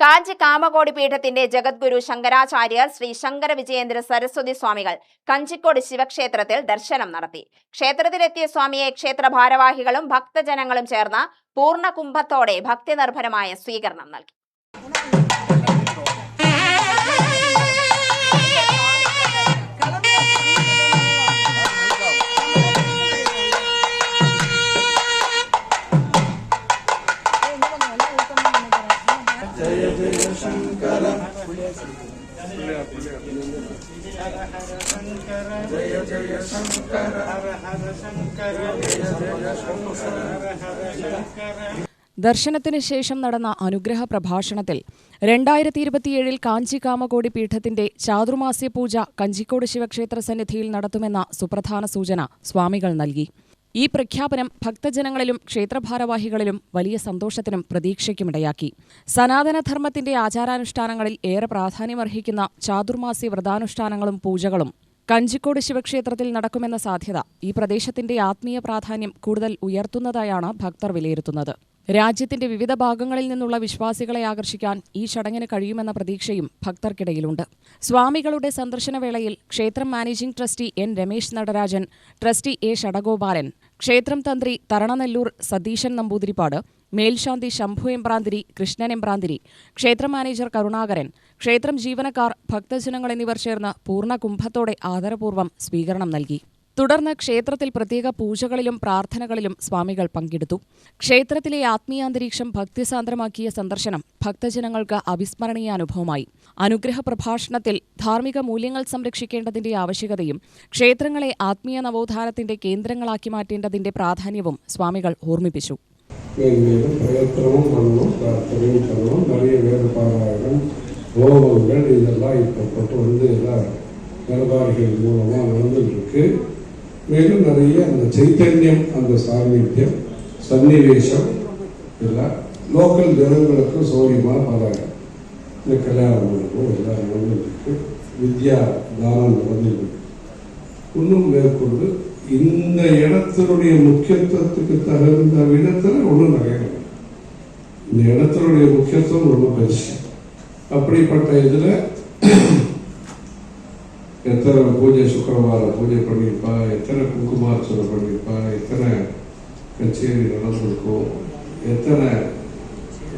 കാഞ്ചി കാമകോടി പീഠത്തിന്റെ ജഗദ്ഗുരു ശങ്കരാചാര്യർ ശ്രീ ശങ്കര വിജയേന്ദ്ര സരസ്വതി സ്വാമികൾ കഞ്ചിക്കോട് ശിവക്ഷേത്രത്തിൽ ദർശനം നടത്തി. ക്ഷേത്രത്തിലെത്തിയ സ്വാമിയെ ക്ഷേത്ര ഭാരവാഹികളും ഭക്തജനങ്ങളും ചേർന്ന് പൂർണ്ണ കുംഭത്തോടെ ഭക്തിനിർഭരമായ സ്വീകരണം നൽകി. जय जय शंकर जय जय शंकर हर हर शंकर ദർശനത്തിന് ശേഷം നടന്ന അനുഗ്രഹ പ്രഭാഷണത്തിൽ 2027 കാഞ്ചി കാമകോടി പീഠത്തിന്റെ ചാതുർമാസ്യ പൂജ കഞ്ചിക്കോട് ശിവക്ഷേത്ര സന്നിധിയിൽ നടത്തുമെന്ന സുപ്രധാന സൂചന സ്വാമികൾ നൽകി. ഈ പ്രഖ്യാപനം ഭക്തജനങ്ങളിലും ക്ഷേത്രഭാരവാഹികളിലും വലിയ സന്തോഷത്തിനും പ്രതീക്ഷയ്ക്കുമിടയാക്കി. സനാതനധർമ്മത്തിന്റെ ആചാരാനുഷ്ഠാനങ്ങളിൽ ഏറെ പ്രാധാന്യമർഹിക്കുന്ന ചാതുർമാസ്യ വ്രതാനുഷ്ഠാനങ്ങളും പൂജകളും കഞ്ചിക്കോട് ശിവക്ഷേത്രത്തിൽ നടക്കുമെന്ന സാധ്യത ഈ പ്രദേശത്തിന്റെ ആത്മീയ പ്രാധാന്യം കൂടുതൽ ഉയർത്തുന്നതായാണ് ഭക്തർ വിലയിരുത്തുന്നത്. രാജ്യത്തിന്റെ വിവിധ ഭാഗങ്ങളിൽ നിന്നുള്ള വിശ്വാസികളെ ആകർഷിക്കാൻ ഈ ചടങ്ങിന് കഴിയുമെന്ന പ്രതീക്ഷയും ഭക്തർക്കിടയിലുണ്ട്. സ്വാമികളുടെ സന്ദർശനവേളയിൽ ക്ഷേത്രം managing trustee N Ramesh Natarajan, trustee A Shadagopalan, ക്ഷേത്രം തന്ത്രി തരണനെല്ലൂർ സതീശൻ നമ്പൂതിരിപ്പാട്, മേൽശാന്തി ശംഭു എമ്പ്രാന്തിരി, കൃഷ്ണൻ എമ്പ്രാന്തിരി, ക്ഷേത്രം മാനേജർ കരുണാകരൻ, ക്ഷേത്രം ജീവനക്കാർ, ഭക്തജനങ്ങൾ എന്നിവർ ചേർന്ന് പൂർണ്ണ കുംഭത്തോടെ ആദരപൂർവ്വം സ്വീകരണം നൽകി. തുടർന്ന് ക്ഷേത്രത്തിൽ പ്രത്യേക പൂജകളിലും പ്രാർത്ഥനകളിലും സ്വാമികൾ പങ്കെടുത്തു. ക്ഷേത്രത്തിലെ ആത്മീയാന്തരീക്ഷം ഭക്തിസാന്ദ്രമാക്കിയ സന്ദർശനം ഭക്തജനങ്ങൾക്ക് അവിസ്മരണീയ അനുഭവമായി. അനുഗ്രഹ പ്രഭാഷണത്തിൽ ധാർമ്മിക മൂല്യങ്ങൾ സംരക്ഷിക്കേണ്ടതിന്റെ ആവശ്യകതയും ക്ഷേത്രങ്ങളെ ആത്മീയ നവോത്ഥാനത്തിന്റെ കേന്ദ്രങ്ങളാക്കി മാറ്റേണ്ടതിന്റെ പ്രാധാന്യവും സ്വാമികൾ ഓർമ്മിപ്പിച്ചു. பிரயத்தனமும் பண்ணணும், பிரார்த்தனையும் பண்ணணும், நிறைய வேறுபாடாயிரம் ஹோமங்கள் இதெல்லாம் இப்போ எல்லாம் வேறுபாடுகள் மூலமாக நடந்துட்டு இருக்கு. மேலும் நிறைய அந்த சைத்தன்யம், அந்த சாநித்தியம், சன்னிவேசம் எல்லாம் லோக்கல் ஜனங்களுக்கு சௌரியமாக பல இந்த கல்யாணம் மண்டபம் எல்லாம் நடந்துருக்கு. வித்யா தானம் நடந்துருக்கு. இன்னும் மேற்கொண்டு இந்த இடத்தினுடைய முக்கியத்துவத்துக்கு தகுந்த விதத்தில் ஒன்றும் நிறைய இந்த இடத்தினுடைய முக்கியத்துவம் ரொம்ப பெருசு. அப்படிப்பட்ட இதில் எத்தனை பூஜை சுக்கிரவார பூஜை பண்ணியிருப்பா, எத்தனை குங்குமார்ச்சனை பண்ணியிருப்பா, எத்தனை கச்சேரி நடந்திருக்கும், எத்தனை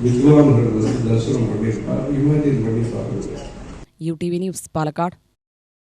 வித்வான்கள் தரிசனம் பண்ணியிருப்பா, இமேஜின் பண்ணி பாருங்க. UTV news Palakkad.